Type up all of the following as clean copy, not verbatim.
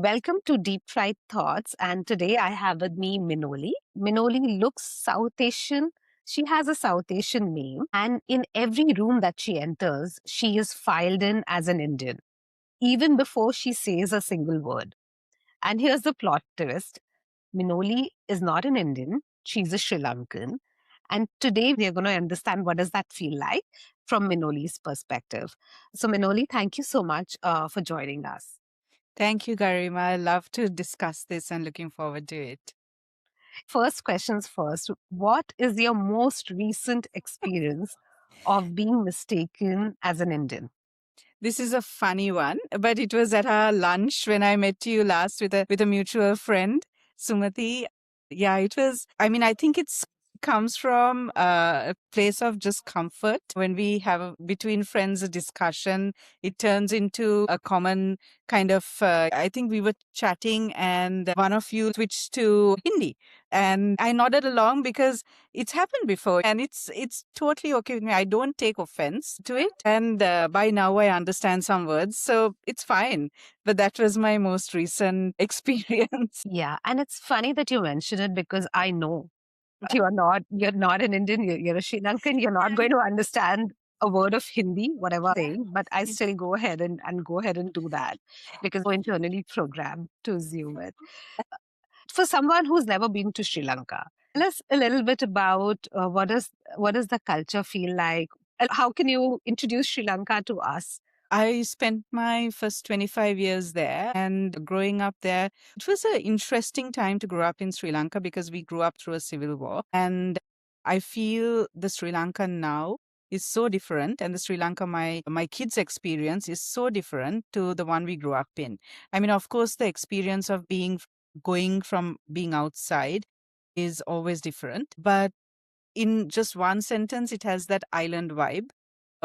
Welcome to Deep Fried Thoughts. And today I have with me Minoli. Minoli looks South Asian. She has a South Asian name. And in every room that she enters, she is filed in as an Indian, even before she says a single word. And here's the plot twist: Minoli is not an Indian, she's a Sri Lankan. And today we are going to understand what does that feel like from Minoli's perspective. So, Minoli, thank you so much for joining us. Thank you, Garima. I love to discuss this and looking forward to it. First questions first. What is your most recent experience of being mistaken as an Indian? This is a funny one, but it was at our lunch when I met you last with a mutual friend, Sumati. Yeah, it was. I mean, I think it's comes from a place of just comfort. When we have between friends a discussion, it turns into a common kind of. I think we were chatting, and one of you switched to Hindi, and I nodded along because it's happened before, and it's totally okay with me. I don't take offense to it, and by now I understand some words, so it's fine. But that was my most recent experience. Yeah, and it's funny that you mention it because I know that you're not an Indian, you're a Sri Lankan, you're not going to understand a word of Hindi, whatever I'm saying, but I still go ahead and go ahead and do that because we're internally programmed to assume it. For someone who's never been to Sri Lanka, tell us a little bit about what does the culture feel like? How can you introduce Sri Lanka to us? I spent my first 25 years there, and growing up there, it was an interesting time to grow up in Sri Lanka because we grew up through a civil war. And I feel the Sri Lanka now is so different, and the Sri Lanka my kids experience is so different to the one we grew up in. I mean, of course, the experience of going from being outside is always different, but in just one sentence, it has that island vibe,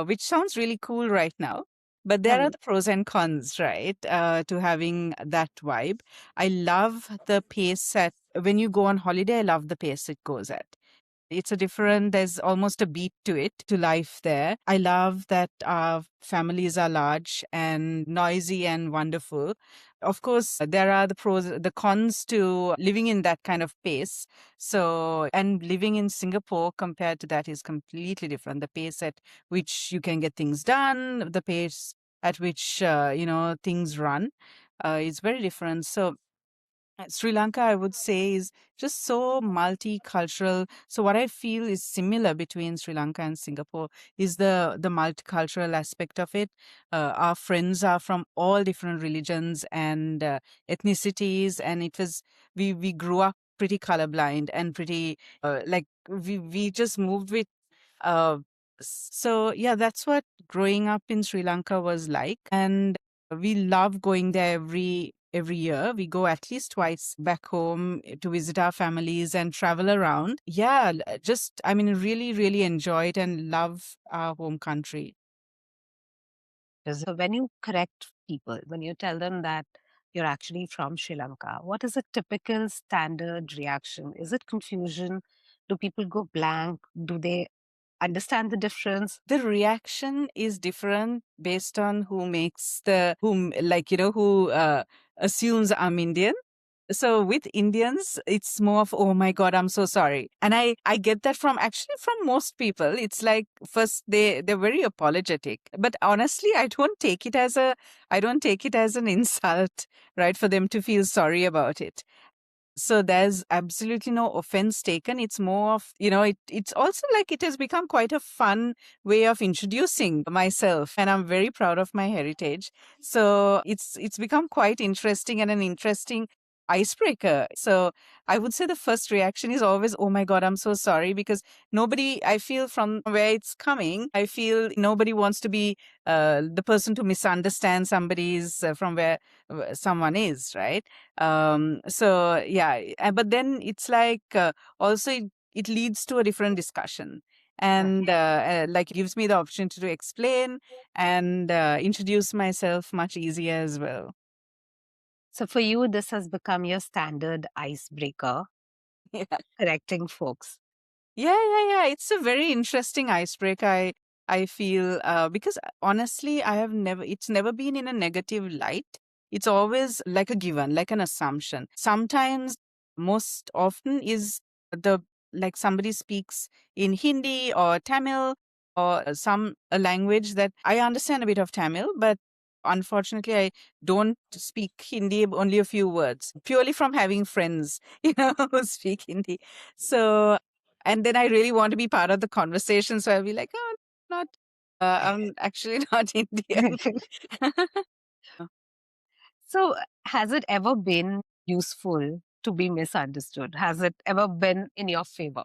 which sounds really cool right now. But there are Right. the pros and cons, right, to having that vibe. I love the pace at when you go on holiday. I love the pace it goes at. It's a different, there's almost a beat to it, to life there. I love that our families are large and noisy and wonderful. Of course, there are the cons to living in that kind of pace. So, and living in Singapore compared to that is completely different. The pace at which you can get things done, the pace at which, things run, is very different. So, Sri Lanka, I would say, is just so multicultural. So what I feel is similar between Sri Lanka and Singapore is the multicultural aspect of it. Our friends are from all different religions and ethnicities, and we grew up pretty colorblind and pretty like we just moved with. Uh, so yeah, that's what growing up in Sri Lanka was like, and we love going there every year. We go at least twice back home to visit our families and travel around. Yeah, just I mean, really, really enjoy it and love our home country. So when you correct people, when you tell them that you're actually from Sri Lanka, what is a typical standard reaction? Is it confusion? Do people go blank? Do they understand the difference? The reaction is different based on who assumes I'm Indian. So with Indians, it's more of, oh my God, I'm so sorry. And I get that from most people. It's like first they're very apologetic. But honestly, I don't take it as an insult, right? For them to feel sorry about it. So there's absolutely no offense taken. It's more of, it's also like it has become quite a fun way of introducing myself. And I'm very proud of my heritage. So it's become quite interesting and an interesting icebreaker. So I would say the first reaction is always, oh my God, I'm so sorry. Because I feel from where it's coming, I feel nobody wants to be the person to misunderstand somebody's from where someone is, right? So yeah, but then it's like also it leads to a different discussion, Right. and like it gives me the opportunity to explain and introduce myself much easier as well. So for you, this has become your standard icebreaker, Yeah, correcting folks. yeah. It's a very interesting icebreaker. I feel because honestly, I have never. It's never been in a negative light. it's always like a given, like an assumption. Sometimes, most often, is the like somebody speaks in Hindi or Tamil or some a language that I understand a bit of Tamil, but unfortunately I don't speak Hindi, only a few words, purely from having friends, who speak Hindi. So, and then I really want to be part of the conversation. So I'll be like, oh, not, I'm actually not Indian. So, has it ever been useful to be misunderstood? Has it ever been in your favor?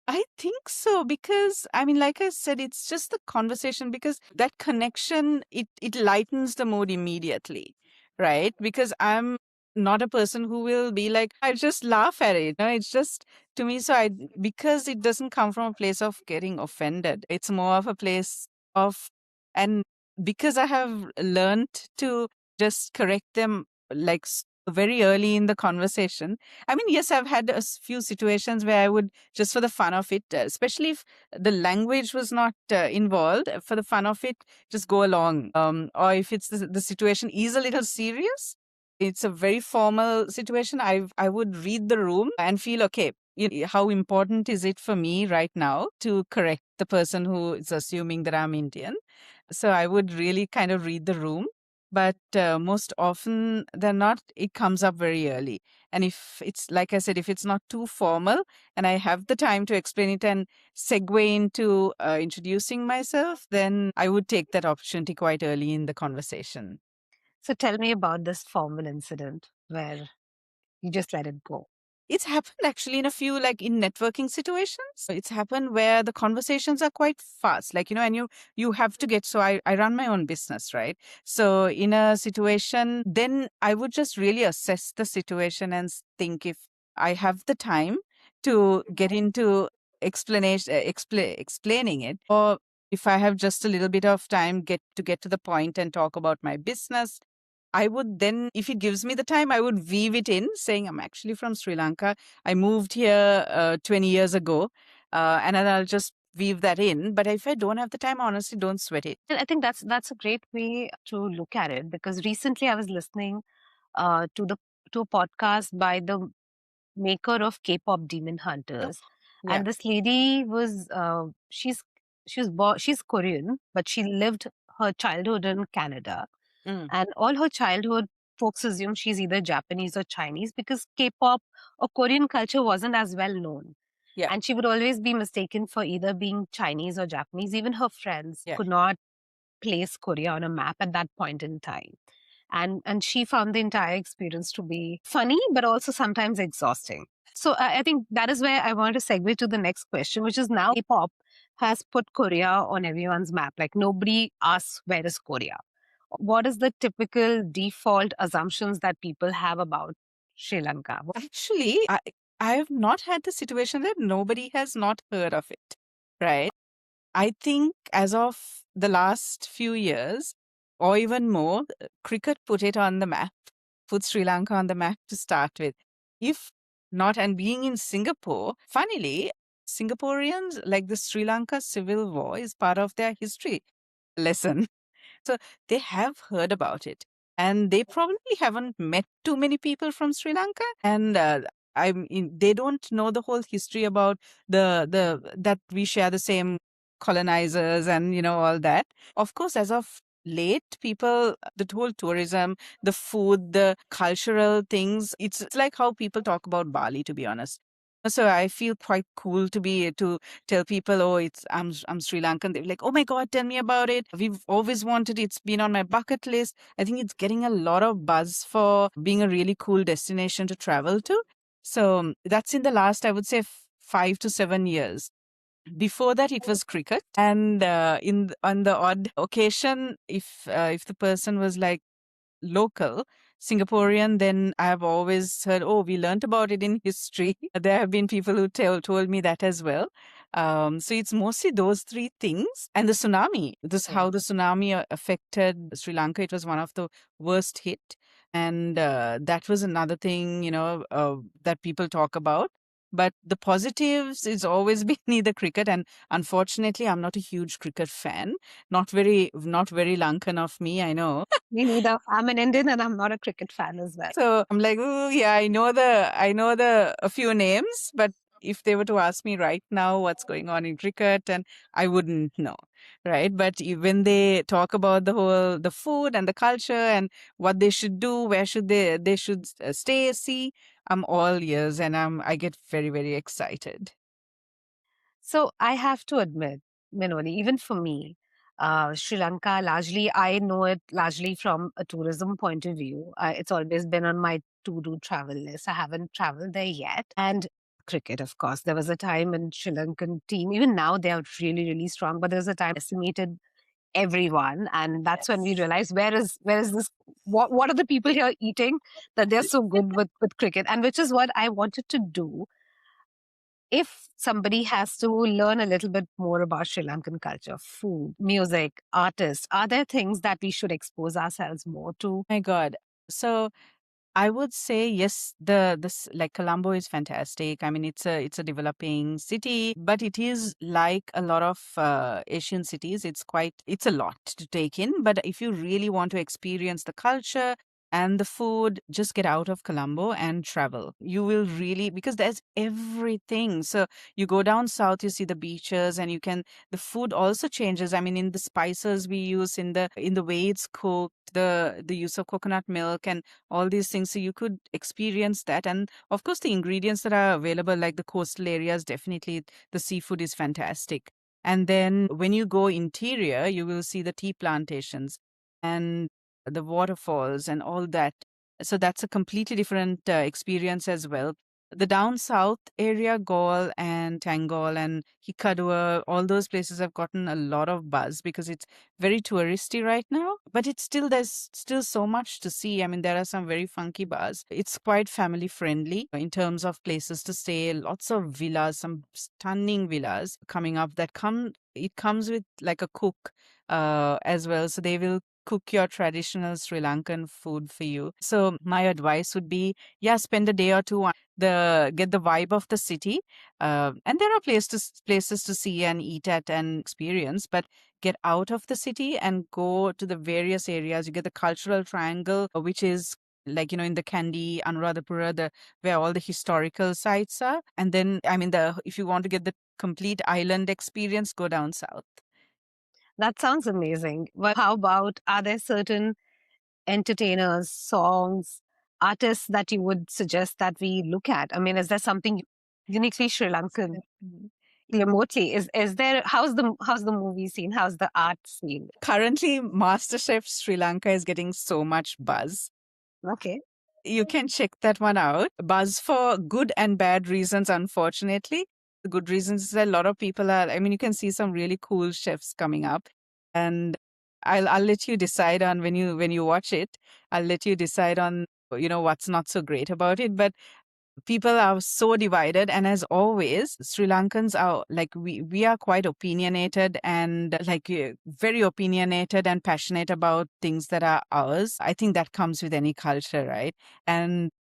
I think so, because I mean, like I said, it's just the conversation, because that connection, it lightens the mood immediately, right? Because I'm not a person who will be like, I just laugh at it. No, it's just, to me, so I, because it doesn't come from a place of getting offended. It's more of a place of, and because I have learned to just correct them like very early in the conversation. I mean, yes, I've had few situations where I would, just for the fun of it, especially if the language was not involved, for the fun of it, just go along. Or if it's the situation is a little serious, it's a very formal situation, I would read the room and feel, okay, how important is it for me right now to correct the person who is assuming that I'm Indian? So I would really kind of read the room, but most often than not, it comes up very early. And if it's, like I said, if it's not too formal and I have the time to explain it and segue into introducing myself, then I would take that opportunity quite early in the conversation. So, tell me about this formal incident where you just let it go. It's happened actually in a few, like in networking situations. It's happened where the conversations are quite fast, like, and you have to get, so I run my own business, right? So in a situation, then I would just really assess the situation and think if I have the time to get into explanation, explaining it, or if I have just a little bit of time get to the point and talk about my business. I would then, if it gives me the time, I would weave it in, saying, I'm actually from Sri Lanka. I moved here 20 years ago. And then I'll just weave that in. But if I don't have the time, honestly, don't sweat it. And I think that's a great way to look at it, because recently I was listening to the to a podcast by the maker of K-pop Demon Oh, Hunters, yeah. and this lady was she's Korean, but she lived her childhood in Canada, Mm, and all her childhood folks assume she's either Japanese or Chinese because K-pop or Korean culture wasn't as well known. yeah. And she would always be mistaken for either being Chinese or Japanese. Even her friends Yeah. could not place Korea on a map at that point in time. And she found the entire experience to be funny, but also sometimes exhausting. So I think that is where I want to segue to the next question, which is now K-pop has put Korea on everyone's map. Like nobody asks where is Korea. What is the typical default assumptions that people have about Sri Lanka? Actually, I have not had the situation that nobody has not heard of it, right? I think as of the last few years, or even more, cricket put it on the map, put Sri Lanka on the map to start with. If not, and being in Singapore, funnily, Singaporeans, like, the Sri Lanka Civil War is part of their history lesson. So they have heard about it, and they probably haven't met too many people from Sri Lanka, and I mean, they don't know the whole history about the that we share the same colonizers and all that. Of course, as of late, people, the whole tourism, the food, the cultural things, it's like how people talk about Bali, to be honest. So I feel quite cool to tell people, oh, I'm Sri Lankan. They're like, oh my God, tell me about it. We've always wanted it. It's been on my bucket list. I think it's getting a lot of buzz for being a really cool destination to travel to. So that's in the last, I would say, 5 to 7 years. Before that, it was cricket, and on the odd occasion, if the person was like local Singaporean, then I have always heard, oh, we learnt about it in history. There have been people who told me that as well. So it's mostly those three things. And the tsunami, this how the tsunami affected Sri Lanka. It was one of the worst hit. And that was another thing, that people talk about. But the positives is always been either cricket, and unfortunately, I'm not a huge cricket fan. Not very Lankan of me, I know. Me neither. I'm an Indian and I'm not a cricket fan as well. So I'm like, oh yeah, I know the a few names, but if they were to ask me right now what's going on in cricket, and I wouldn't know, right? But when they talk about the food and the culture and what they should do, where should they should stay, see, I'm all ears, and I get very very excited. So I have to admit, Minoli, even for me, Sri Lanka, largely, I know it largely from a tourism point of view. It's always been on my to-do travel list. I haven't traveled there yet. And cricket, of course. There was a time in Sri Lankan team, even now they are really, really strong, but there was a time decimated everyone. And that's when we Yes. realized where is this what are the people here eating that they're so good with cricket? And which is what I wanted to do if somebody has to learn a little bit more about Sri Lankan culture, food, music, artists, are there things that we should expose ourselves more to? My God. So I would say yes. This like Colombo is fantastic. I mean, it's a developing city, but it is like a lot of Asian cities. It's a lot to take in. But if you really want to experience the culture and the food, just get out of Colombo and travel. You will really, because there's everything. So you go down south, you see the beaches, and the food also changes. I mean, in the spices we use, in the way it's cooked, the use of coconut milk and all these things. So you could experience that. And of course, the ingredients that are available, like the coastal areas, definitely the seafood is fantastic. And then when you go interior, you will see the tea plantations and the waterfalls and all that. So that's a completely different experience as well. The down south area, Gaul and Tangol and Hikkaduwa, all those places have gotten a lot of buzz because it's very touristy right now, but there's still so much to see. I mean, there are some very funky bars. It's quite family friendly in terms of places to stay. Lots of villas, some stunning villas coming up that come. It comes with like a cook as well, so they will cook your traditional Sri Lankan food for you. So my advice would be, yeah, spend a day or two on the get the vibe of the city, and there are places to see and eat at and experience, but get out of the city and go to the various areas. You get the cultural triangle, which is like in the Kandy, Anuradhapura, where all the historical sites are. And then, I mean, the if you want to get the complete island experience, go down south. That sounds amazing. But how about, are there certain entertainers, songs, artists that you would suggest that we look at? I mean, is there something uniquely Sri Lankan Mhm. remotely? Is there, how's the movie scene? How's the art scene? Currently, MasterChef Sri Lanka is getting so much buzz. Okay. You can check that one out. Buzz for good and bad reasons, unfortunately. The good reasons is that a lot of people are, I mean, you can see some really cool chefs coming up. And I'll let you decide on when you watch it. I'll let you decide on what's not so great about it. But people are so divided, and as always, Sri Lankans are like, we are quite opinionated and like very opinionated and passionate about things that are ours. I think that comes with any culture, right? And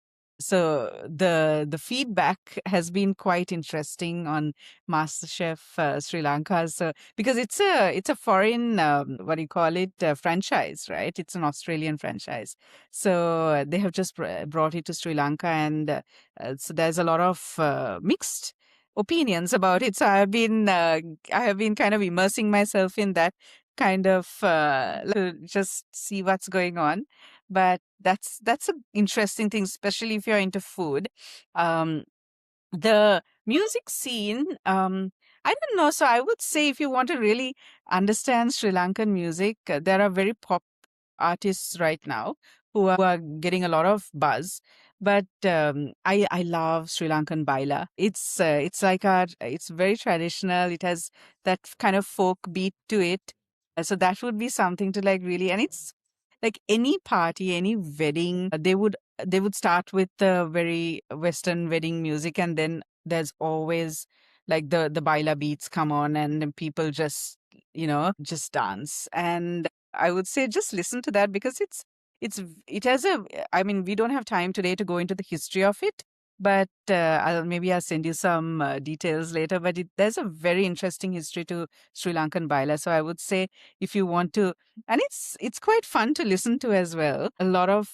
so the feedback has been quite interesting on MasterChef Sri Lanka. So because it's a foreign, what do you call it, franchise, right? It's an Australian franchise. So they have just brought it to Sri Lanka, and so there's a lot of mixed opinions about it. So I have been kind of immersing myself in that kind of to just see what's going on. But that's an interesting thing, especially if you're into food. Um, the music scene, I don't know. So I would say if you want to really understand Sri Lankan music, there are very pop artists right now who are getting a lot of buzz. But I love Sri Lankan Baila. It's like it's very traditional. It has that kind of folk beat to it. So that would be something to like really, and it's like any party, any wedding, they would start with the very Western wedding music, and then there's always like the Baila beats come on, and then people just dance. And I would say just listen to that because it has a, I mean, we don't have time today to go into the history of it, But maybe I'll send you some details later. But there's a very interesting history to Sri Lankan Baila. So I would say if you want to, and it's quite fun to listen to as well. A lot of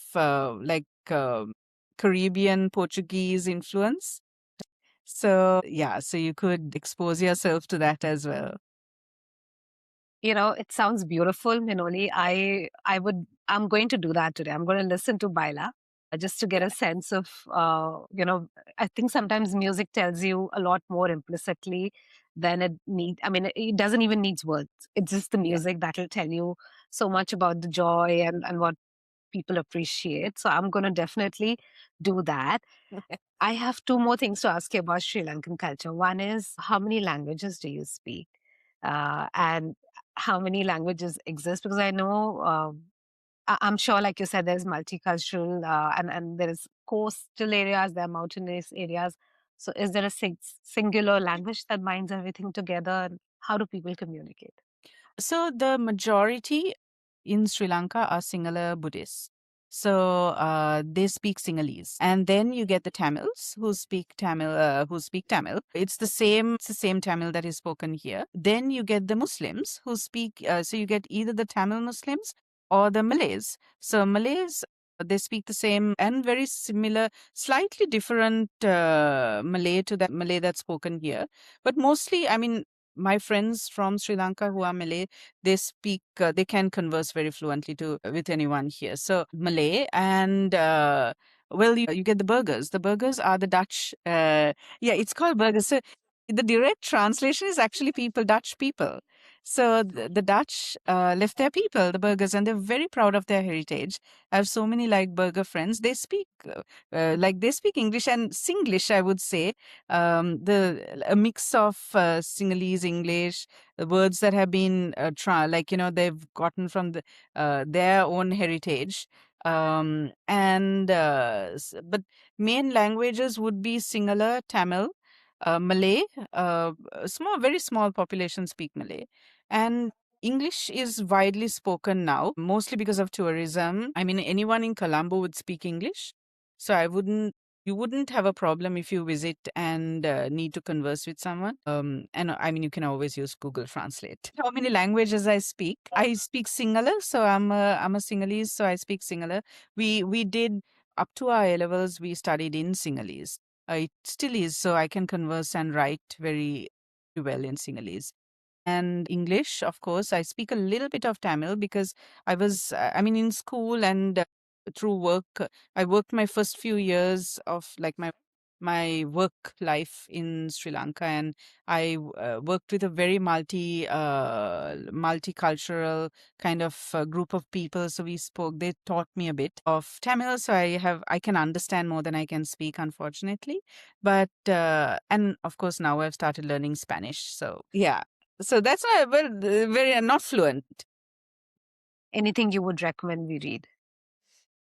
Caribbean Portuguese influence. So yeah, so you could expose yourself to that as well. It sounds beautiful, Minoli. I'm going to do that today. I'm going to listen to Baila just to get a sense of, I think sometimes music tells you a lot more implicitly than I mean, it doesn't even need words. It's just the Yeah. music that'll tell you so much about the joy and what people appreciate. So I'm going to definitely do that. I have two more things to ask you about Sri Lankan culture. One is, how many languages do you speak? And how many languages exist? Because I know, I'm sure, like you said, there's multicultural and there is coastal areas, there are mountainous areas. So is there a singular language that binds everything together? And how do people communicate? So the majority in Sri Lanka are Sinhala Buddhists. So they speak Sinhalese, and then you get the Tamils who speak Tamil. It's the same Tamil that is spoken here. Then you get the Muslims who speak. So you get either the Tamil Muslims or the Malays. So Malays, they speak the same and very similar, slightly different Malay to that Malay that's spoken here. But mostly, I mean, my friends from Sri Lanka who are Malay, they can converse very fluently to with anyone here. So Malay and well, you get the burgers. The burgers are the Dutch. Yeah, it's called burgers. So the direct translation is actually people, Dutch people. So the Dutch left their people, the burgers, and they're very proud of their heritage. I have so many like burger friends. They speak English and Singlish, I would say. The a mix of Sinhalese English, the words that have been they've gotten from their own heritage. But main languages would be Sinhala, Tamil, Malay. A very small population speak Malay, and English is widely spoken now, mostly because of tourism. I mean, anyone in Colombo would speak English, so you wouldn't have a problem if you visit and need to converse with someone. And I mean, you can always use Google Translate. How many languages I speak? I speak Sinhala, so I'm a Sinhalese, so I speak Sinhala. We did up to our A levels. We studied in Sinhalese. It still is, so I can converse and write very well in Sinhalese. And English, of course. I speak a little bit of Tamil because I mean, in school and through work, I worked my first few years of like my work life in Sri Lanka, and I worked with a very multicultural kind of group of people. So they taught me a bit of Tamil, so I can understand more than I can speak, unfortunately. But and of course now I've started learning Spanish. So yeah, so that's why, well, very not fluent Anything you would recommend we read?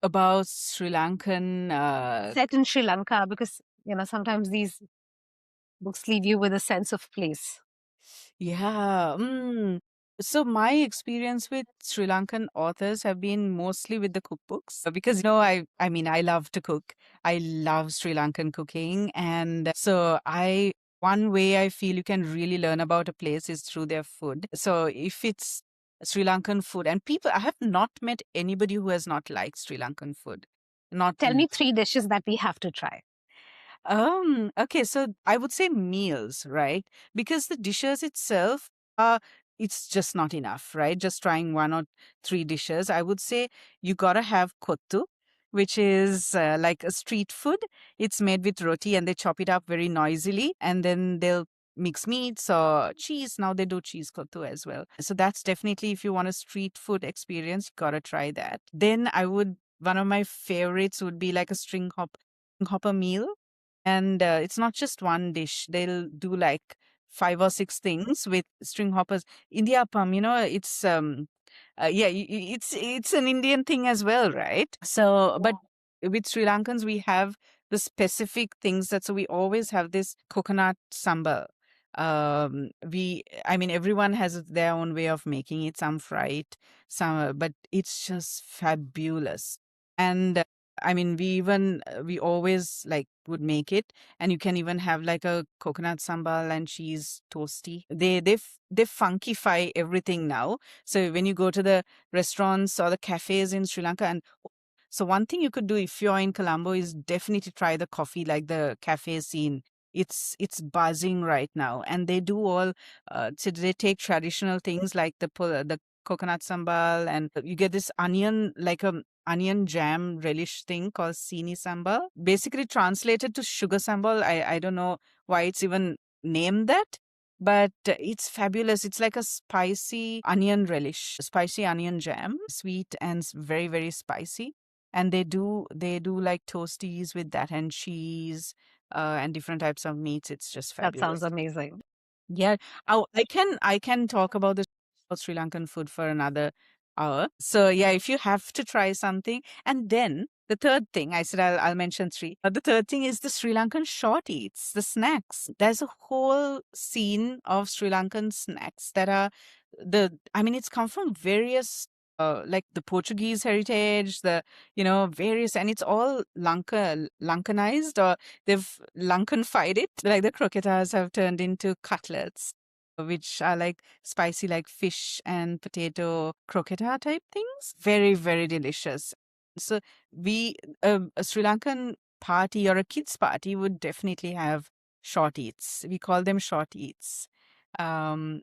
about Sri Lankan. Set in Sri Lanka, because, sometimes these books leave you with a sense of place. Yeah. So my experience with Sri Lankan authors have been mostly with the cookbooks because I mean I love to cook. I love Sri Lankan cooking, and so I one way I feel you can really learn about a place is through their food. So if it's Sri Lankan food, and people, I have not met anybody who has not liked Sri Lankan food. Not Tell me three dishes that we have to try. Okay, so I would say meals, right? Because the dishes itself, it's just not enough, right? Just trying one or three dishes. I would say you gotta have kottu, which is like a street food. It's made with roti and they chop it up very noisily, and then they'll mix meats or cheese. Now they do cheese kottu as well. So that's definitely, if you want a street food experience, you gotta try that. Then one of my favorites would be like a hopper meal, and it's not just one dish. They'll do like five or six things with string hoppers. India appam, it's an Indian thing as well, right? So, but with Sri Lankans, we have the specific things so we always have this coconut sambal. I mean, everyone has their own way of making it. Some fry it, but it's just fabulous. And I mean, we always like would make it, and you can even have like a coconut sambal and cheese toasty. They funkify everything now. So when you go to the restaurants or the cafes in Sri Lanka, and so one thing you could do if you're in Colombo is definitely try the coffee, like the cafe scene. It's buzzing right now, and they do all. So they take traditional things like the coconut sambal, and you get this onion, like a onion jam relish thing called sini sambal. Basically translated to sugar sambal. I don't know why it's even named that, but it's fabulous. It's like a spicy onion relish, spicy onion jam, sweet and very, very spicy. And they do like toasties with that and cheese and different types of meats. It's just That sounds fabulous. amazing. Yeah. Oh, I can talk about the Sri Lankan food for another hour. So yeah, if you have to try something, and then the third thing I said I'll mention three. The third thing is the Sri Lankan short eats, the snacks. There's a whole scene of Sri Lankan snacks that are I mean, it's come from various. Like the Portuguese heritage, the various, and it's all Lankanized, or they've Lankan-fied it. Like the croquetas have turned into cutlets, which are like spicy, like fish and potato croqueta type things. Very, very delicious. So we, a Sri Lankan party or a kids party would definitely have short eats. We call them short eats. And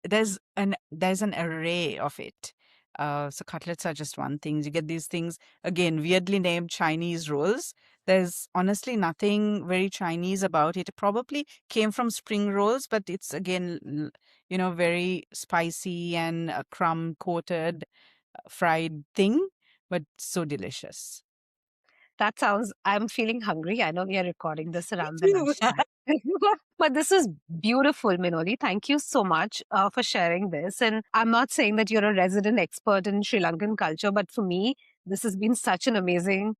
there's an array of it. So cutlets are just one thing. You get these things again, weirdly named Chinese rolls. There's honestly nothing very Chinese about it. It probably came from spring rolls, but it's again, very spicy and crumb coated fried thing, but so delicious. That sounds, I'm feeling hungry. I know we are recording this Me around the too. lunchtime. But this is beautiful, Minoli. Thank you so much for sharing this. And I'm not saying that you're a resident expert in Sri Lankan culture, but for me, this has been such an amazing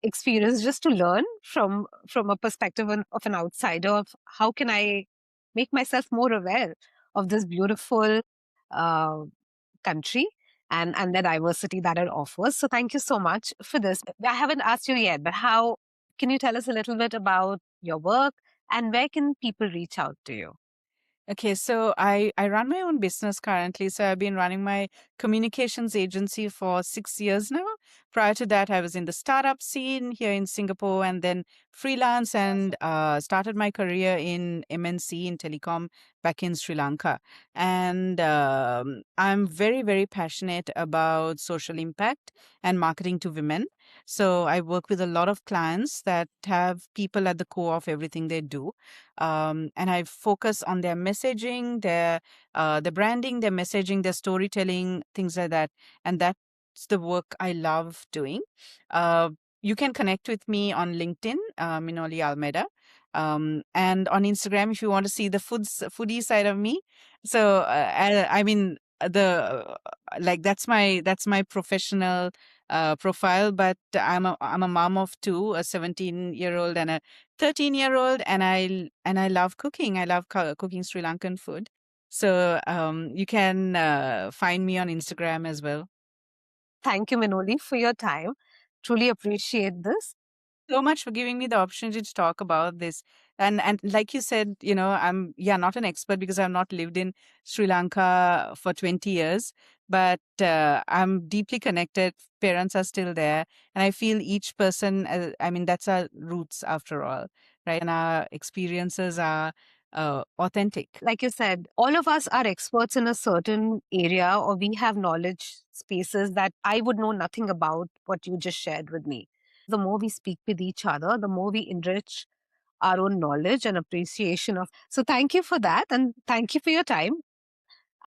experience just to learn from a perspective of an outsider of how can I make myself more aware of this beautiful uh, country and the diversity that it offers. So thank you so much for this. I haven't asked you yet, but how can you tell us a little bit about your work and where can people reach out to you? Okay, so I run my own business currently. So I've been running my communications agency for 6 years now. Prior to that, I was in the startup scene here in Singapore, and then freelance, and started my career in MNC in telecom back in Sri Lanka. And I'm very, very passionate about social impact and marketing to women. So I work with a lot of clients that have people at the core of everything they do, and I focus on their messaging, their branding, their messaging, their storytelling, things like that. And that's the work I love doing. Uh, you can connect with me on LinkedIn, Minoli Almeida, and on Instagram if you want to see the foodie side of me. So I mean the like that's my professional profile, but I'm a mom of two, a 17-year-old and a 13-year-old, and I love cooking. I love cooking Sri Lankan food. So you can find me on Instagram as well. Thank you, Minoli, for your time. Truly appreciate this. So much for giving me the opportunity to talk about this. And like you said, I'm not an expert because I've not lived in Sri Lanka for 20 years, but I'm deeply connected. Parents are still there, and I feel each person, I mean, that's our roots after all, right? And our experiences are authentic. Like you said, all of us are experts in a certain area, or we have knowledge spaces that I would know nothing about what you just shared with me. The more we speak with each other, the more we enrich our own knowledge and appreciation of. So, thank you for that. And thank you for your time.